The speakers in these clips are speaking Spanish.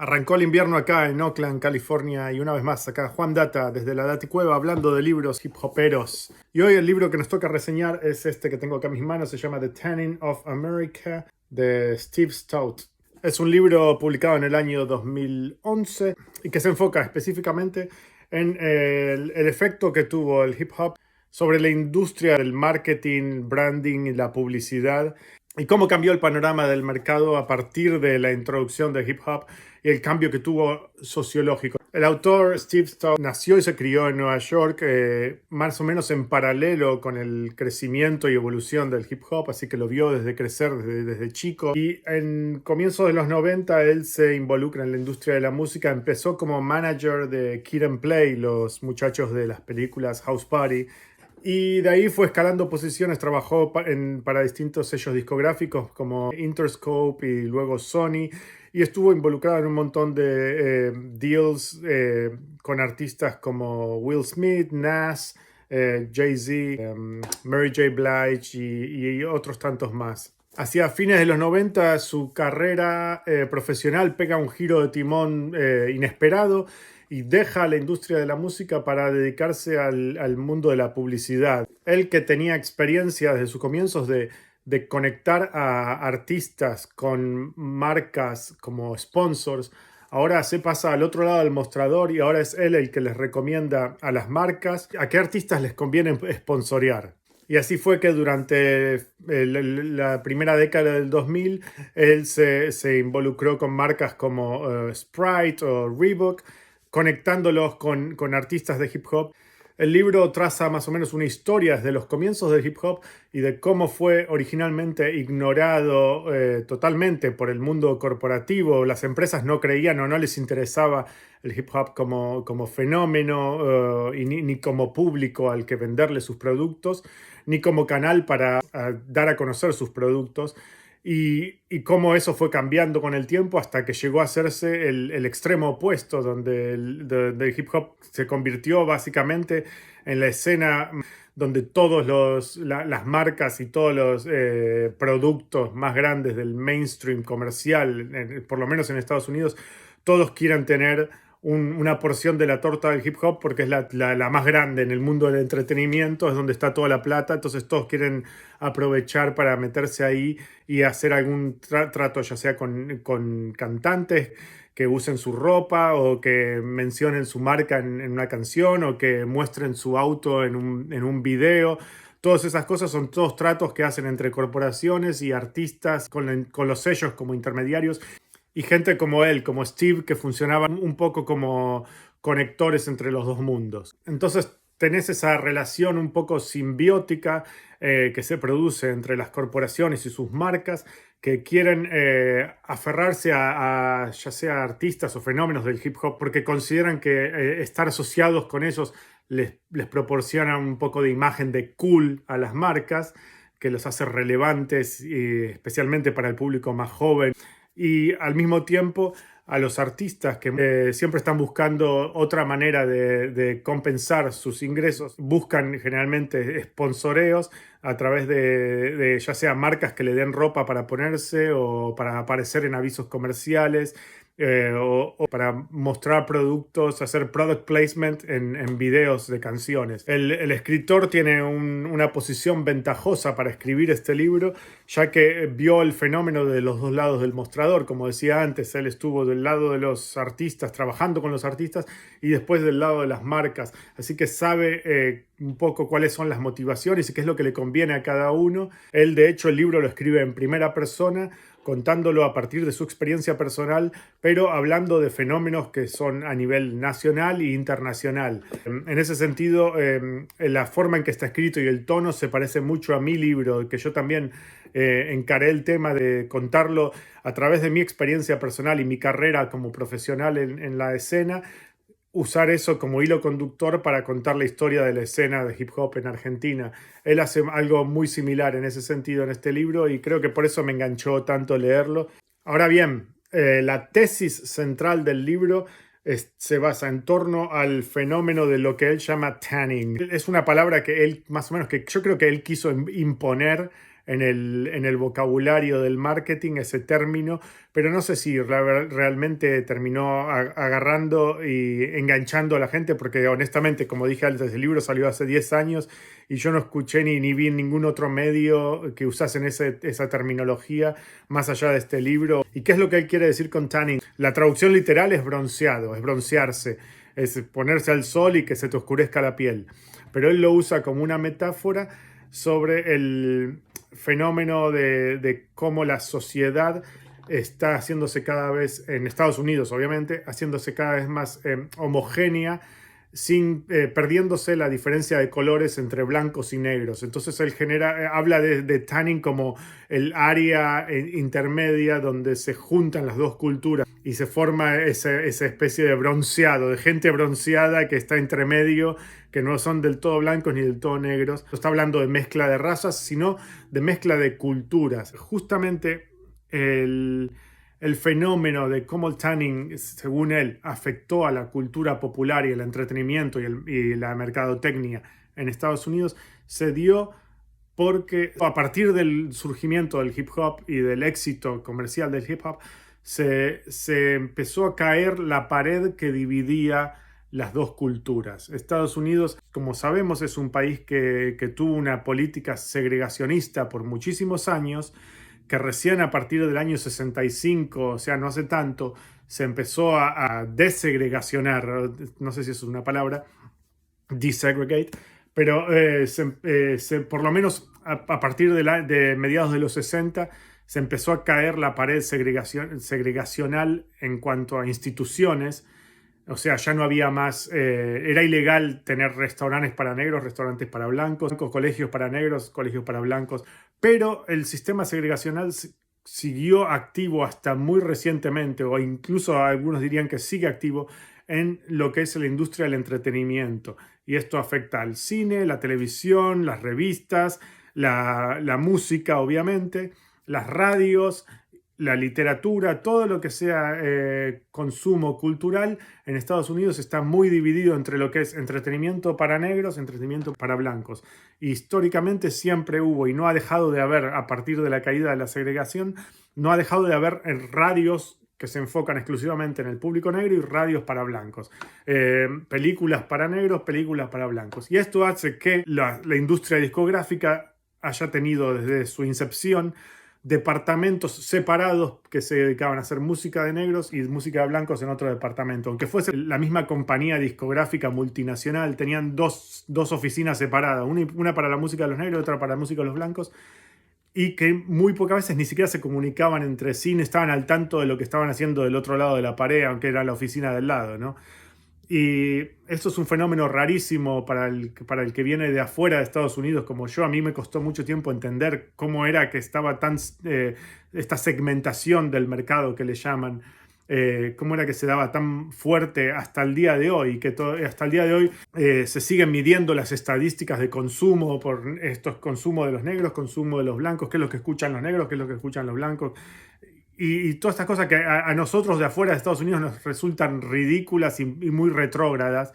Arrancó el invierno acá en Oakland, California, y una vez más acá Juan Data desde la Daticueva hablando de libros hip hoperos. Y hoy el libro que nos toca reseñar es este que tengo acá en mis manos, se llama The Tanning of America de Steve Stout. Es un libro publicado en el año 2011 y que se enfoca específicamente en el efecto que tuvo el hip hop sobre la industria del marketing, branding y la publicidad, y cómo cambió el panorama del mercado a partir de la introducción del hip hop y el cambio que tuvo sociológico. El autor Steve Stout nació y se crió en Nueva York, más o menos en paralelo con el crecimiento y evolución del hip hop, así que lo vio desde crecer, desde chico. Y en comienzos de los 90 él se involucra en la industria de la música. Empezó como manager de Kid and Play, los muchachos de las películas House Party. Y de ahí fue escalando posiciones, trabajó para distintos sellos discográficos como Interscope y luego Sony, y estuvo involucrado en un montón de deals con artistas como Will Smith, Nas, Jay-Z, Mary J. Blige y otros tantos más. Hacia fines de los 90 su carrera profesional pega un giro de timón inesperado y deja la industria de la música para dedicarse al mundo de la publicidad. Él, que tenía experiencia desde sus comienzos de conectar a artistas con marcas como sponsors, ahora se pasa al otro lado del mostrador y ahora es él el que les recomienda a las marcas a qué artistas les conviene sponsorear. Y así fue que durante la primera década del 2000 él se involucró con marcas como Sprite o Reebok, conectándolos con artistas de hip hop. El libro traza más o menos una historia desde los comienzos del hip hop y de cómo fue originalmente ignorado totalmente por el mundo corporativo. Las empresas no creían o no les interesaba el hip hop como fenómeno y ni como público al que venderle sus productos, ni como canal para dar a conocer sus productos. Y cómo eso fue cambiando con el tiempo hasta que llegó a hacerse el extremo opuesto, donde el hip hop se convirtió básicamente en la escena donde las marcas y todos los productos más grandes del mainstream comercial, por lo menos en Estados Unidos, todos quieren tener una porción de la torta del hip hop porque es la más grande en el mundo del entretenimiento, es donde está toda la plata. Entonces todos quieren aprovechar para meterse ahí y hacer algún trato, ya sea con cantantes que usen su ropa o que mencionen su marca en una canción o que muestren su auto en un video. Todas esas cosas son todos tratos que hacen entre corporaciones y artistas con los sellos como intermediarios y gente como él, como Steve, que funcionaban un poco como conectores entre los dos mundos. Entonces tenés esa relación un poco simbiótica que se produce entre las corporaciones y sus marcas que quieren aferrarse a ya sea artistas o fenómenos del hip hop porque consideran que estar asociados con ellos les proporciona un poco de imagen de cool a las marcas, que los hace relevantes, especialmente para el público más joven. Y al mismo tiempo a los artistas que siempre están buscando otra manera de compensar sus ingresos, buscan generalmente sponsoreos a través de ya sea marcas que le den ropa para ponerse o para aparecer en avisos comerciales. O para mostrar productos, hacer product placement en videos de canciones. El escritor tiene una posición ventajosa para escribir este libro, ya que vio el fenómeno de los dos lados del mostrador. Como decía antes, él estuvo del lado de los artistas, trabajando con los artistas, y después del lado de las marcas. Así que sabe un poco cuáles son las motivaciones y qué es lo que le conviene a cada uno. Él, de hecho, el libro lo escribe en primera persona, contándolo a partir de su experiencia personal, pero hablando de fenómenos que son a nivel nacional e internacional. En ese sentido, la forma en que está escrito y el tono se parece mucho a mi libro, que yo también encaré el tema de contarlo a través de mi experiencia personal y mi carrera como profesional en la escena, usar eso como hilo conductor para contar la historia de la escena de hip hop en Argentina. Él hace algo muy similar en ese sentido en este libro y creo que por eso me enganchó tanto leerlo. Ahora bien, la tesis central del libro se basa en torno al fenómeno de lo que él llama tanning. Es una palabra que él, más o menos, que yo creo que él quiso imponer en el vocabulario del marketing ese término, pero no sé si realmente terminó agarrando y enganchando a la gente, porque honestamente, como dije antes, el libro salió hace 10 años y yo no escuché ni vi en ningún otro medio que usasen esa terminología más allá de este libro. ¿Y qué es lo que él quiere decir con tanning? La traducción literal es bronceado, es broncearse, es ponerse al sol y que se te oscurezca la piel. Pero él lo usa como una metáfora sobre el fenómeno de cómo la sociedad está haciéndose cada vez, en Estados Unidos obviamente, haciéndose cada vez más homogénea, perdiéndose la diferencia de colores entre blancos y negros. Entonces él habla de tanning como el área intermedia donde se juntan las dos culturas y se forma esa especie de bronceado, de gente bronceada que está entre medio, que no son del todo blancos ni del todo negros. No está hablando de mezcla de razas, sino de mezcla de culturas. Justamente el fenómeno de cómo el tanning, según él, afectó a la cultura popular y el entretenimiento y la mercadotecnia en Estados Unidos se dio porque a partir del surgimiento del hip hop y del éxito comercial del hip hop se empezó a caer la pared que dividía las dos culturas. Estados Unidos, como sabemos, es un país que tuvo una política segregacionista por muchísimos años, que recién a partir del año 65, o sea, no hace tanto, se empezó a desegregacionar, no sé si es una palabra, desegregate, pero por lo menos a partir de mediados de los 60 se empezó a caer la pared segregacional en cuanto a instituciones. O sea, ya no había más, era ilegal tener restaurantes para negros, restaurantes para blancos, colegios para negros, colegios para blancos, pero el sistema segregacional siguió activo hasta muy recientemente, o incluso algunos dirían que sigue activo en lo que es la industria del entretenimiento. Y esto afecta al cine, la televisión, las revistas, la música, obviamente, las radios, la literatura, todo lo que sea consumo cultural en Estados Unidos está muy dividido entre lo que es entretenimiento para negros, entretenimiento para blancos. Históricamente siempre hubo, y no ha dejado de haber, a partir de la caída de la segregación, no ha dejado de haber radios que se enfocan exclusivamente en el público negro y radios para blancos. Películas para negros, películas para blancos. Y esto hace que la industria discográfica haya tenido desde su incepción departamentos separados que se dedicaban a hacer música de negros y música de blancos en otro departamento. Aunque fuese la misma compañía discográfica multinacional, tenían dos oficinas separadas, una para la música de los negros y otra para la música de los blancos, y que muy pocas veces ni siquiera se comunicaban entre sí, ni estaban al tanto de lo que estaban haciendo del otro lado de la pared, aunque era la oficina del lado, ¿no? Y esto es un fenómeno rarísimo para el que viene de afuera de Estados Unidos como yo. A mí me costó mucho tiempo entender cómo era que estaba esta segmentación del mercado que le llaman, cómo era que se daba tan fuerte hasta el día de hoy, que hasta el día de hoy se siguen midiendo las estadísticas de consumo por estos consumos de los negros, consumo de los blancos, qué es lo que escuchan los negros, qué es lo que escuchan los blancos. Y todas estas cosas que a nosotros de afuera de Estados Unidos nos resultan ridículas y muy retrógradas,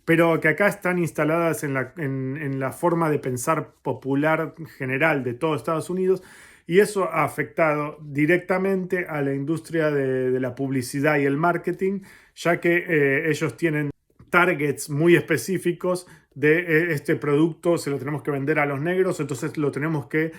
pero que acá están instaladas en la forma de pensar popular general de todo Estados Unidos, y eso ha afectado directamente a la industria de la publicidad y el marketing, ya que ellos tienen targets muy específicos de este producto, se lo tenemos que vender a los negros, entonces lo tenemos que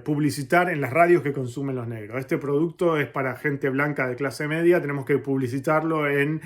publicitar en las radios que consumen los negros. Este producto es para gente blanca de clase media, tenemos que publicitarlo en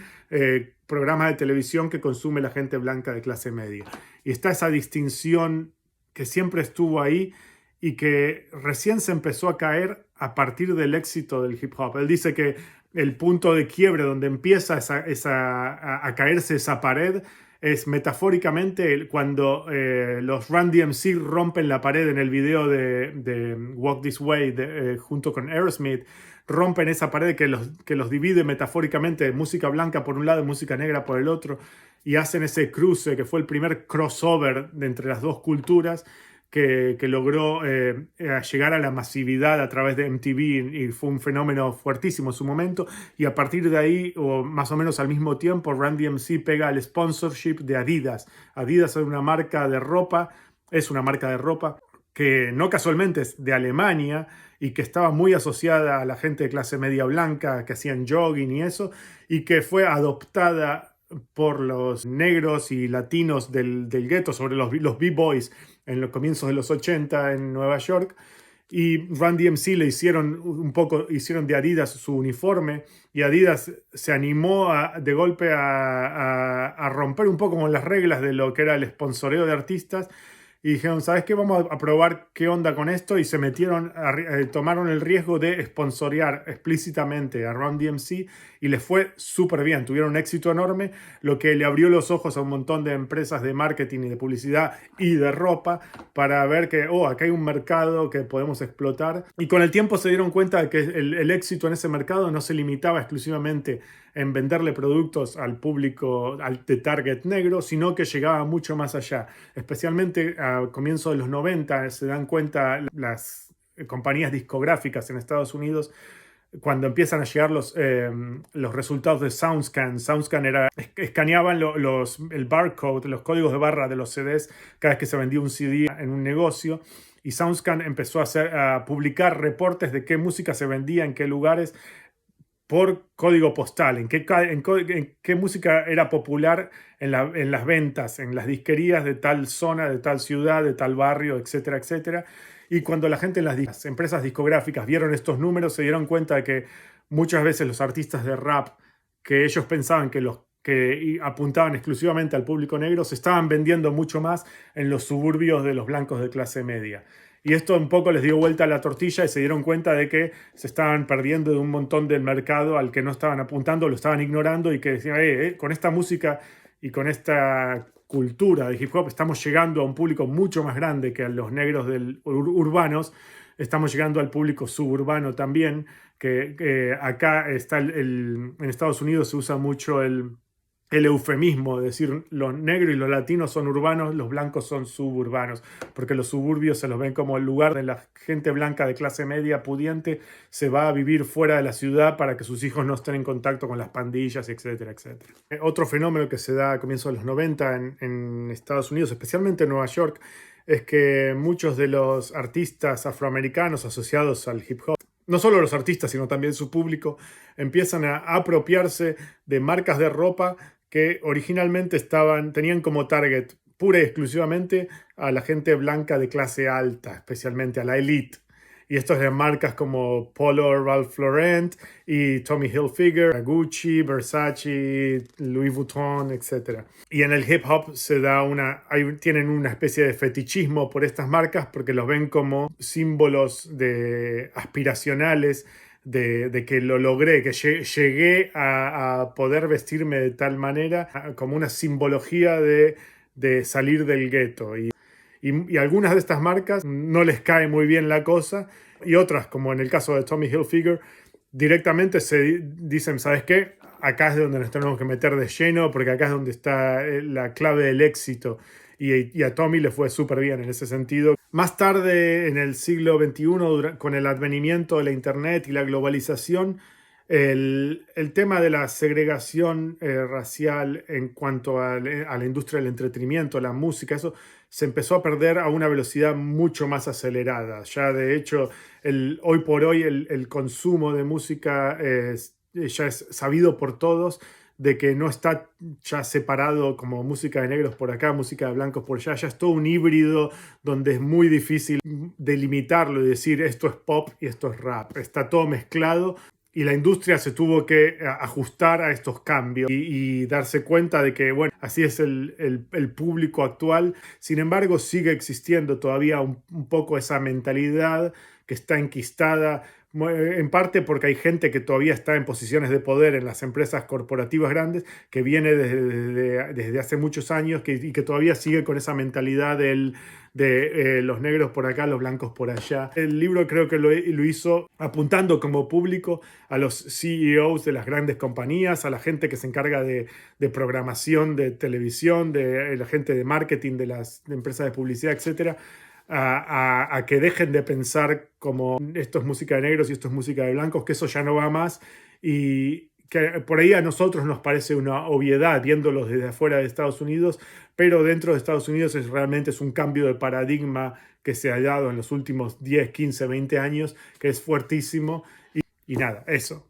programas de televisión que consume la gente blanca de clase media. Y está esa distinción que siempre estuvo ahí y que recién se empezó a caer a partir del éxito del hip hop. Él dice que el punto de quiebre donde empieza a caerse esa pared es metafóricamente cuando los Run DMC rompen la pared en el video de Walk This Way junto con Aerosmith, rompen esa pared que los divide metafóricamente de música blanca por un lado y música negra por el otro, y hacen ese cruce que fue el primer crossover de entre las dos culturas que logró llegar a la masividad a través de MTV, y fue un fenómeno fuertísimo en su momento. Y a partir de ahí, o más o menos al mismo tiempo, Run DMC pega el sponsorship de Adidas. Adidas es una marca de ropa que no casualmente es de Alemania y que estaba muy asociada a la gente de clase media blanca que hacían jogging y eso, y que fue adoptada por los negros y latinos del gueto, sobre los B-Boys en los comienzos de los 80 en Nueva York. Y Run DMC le hicieron de Adidas su uniforme, y Adidas se animó de golpe a romper un poco con las reglas de lo que era el sponsoreo de artistas, y dijeron, ¿sabes qué? Vamos a probar qué onda con esto, y se metieron, tomaron el riesgo de sponsorear explícitamente a Run DMC, y les fue súper bien, tuvieron un éxito enorme, lo que le abrió los ojos a un montón de empresas de marketing y de publicidad y de ropa para ver que, acá hay un mercado que podemos explotar. Y con el tiempo se dieron cuenta de que el éxito en ese mercado no se limitaba exclusivamente en venderle productos al público de target negro, sino que llegaba mucho más allá. Especialmente a comienzos de los 90 se dan cuenta las compañías discográficas en Estados Unidos cuando empiezan a llegar los resultados de SoundScan. SoundScan escaneaban el barcode, los códigos de barra de los CDs cada vez que se vendía un CD en un negocio. Y SoundScan empezó a publicar reportes de qué música se vendía en qué lugares por código postal, en qué música era popular en las ventas, en las disquerías de tal zona, de tal ciudad, de tal barrio, etcétera, etcétera. Y cuando la gente en las empresas discográficas vieron estos números, se dieron cuenta de que muchas veces los artistas de rap, que ellos pensaban que apuntaban exclusivamente al público negro, se estaban vendiendo mucho más en los suburbios de los blancos de clase media. Y esto un poco les dio vuelta a la tortilla y se dieron cuenta de que se estaban perdiendo de un montón del mercado al que no estaban apuntando, lo estaban ignorando, y que decían, con esta música y con esta cultura de hip hop estamos llegando a un público mucho más grande que a los negros urbanos, estamos llegando al público suburbano también, que acá está en Estados Unidos se usa mucho el eufemismo, de decir los negros y los latinos son urbanos, los blancos son suburbanos, porque los suburbios se los ven como el lugar de la gente blanca de clase media pudiente se va a vivir fuera de la ciudad para que sus hijos no estén en contacto con las pandillas, etcétera, etcétera. Otro fenómeno que se da a comienzos de los 90 en Estados Unidos, especialmente en Nueva York, es que muchos de los artistas afroamericanos asociados al hip hop, no solo los artistas, sino también su público, empiezan a apropiarse de marcas de ropa que originalmente tenían como target pura y exclusivamente a la gente blanca de clase alta, especialmente a la elite. Y estos eran marcas como Polo, Ralph Lauren y Tommy Hilfiger, Gucci, Versace, Louis Vuitton, etc. Y en el hip hop tienen una especie de fetichismo por estas marcas porque los ven como símbolos aspiracionales de que lo logré, que llegué a poder vestirme de tal manera, como una simbología de salir del gueto. Y algunas de estas marcas no les cae muy bien la cosa, y otras, como en el caso de Tommy Hilfiger, directamente se dicen, ¿sabes qué? Acá es donde nos tenemos que meter de lleno, porque acá es donde está la clave del éxito. Y a Tommy le fue súper bien en ese sentido. Más tarde, en el siglo XXI, con el advenimiento de la Internet y la globalización, el tema de la segregación racial en cuanto a la industria del entretenimiento, la música, eso se empezó a perder a una velocidad mucho más acelerada. Ya de hecho, hoy por hoy el consumo de música ya es sabido por todos, de que no está ya separado como música de negros por acá, música de blancos por allá. Ya es todo un híbrido donde es muy difícil delimitarlo y decir esto es pop y esto es rap. Está todo mezclado. Y la industria se tuvo que ajustar a estos cambios y darse cuenta de que, bueno, así es el público actual. Sin embargo, sigue existiendo todavía un poco esa mentalidad que está enquistada, en parte porque hay gente que todavía está en posiciones de poder en las empresas corporativas grandes, que viene desde hace muchos años y que todavía sigue con esa mentalidad de los negros por acá, los blancos por allá. El libro creo que lo hizo apuntando como público a los CEOs de las grandes compañías, a la gente que se encarga de programación de televisión, de la gente de marketing de las empresas de publicidad, etcétera, a que dejen de pensar como esto es música de negros y esto es música de blancos, que eso ya no va más, y que por ahí a nosotros nos parece una obviedad viéndolos desde afuera de Estados Unidos, pero dentro de Estados Unidos realmente es un cambio de paradigma que se ha dado en los últimos 10, 15, 20 años, que es fuertísimo. Y nada, eso.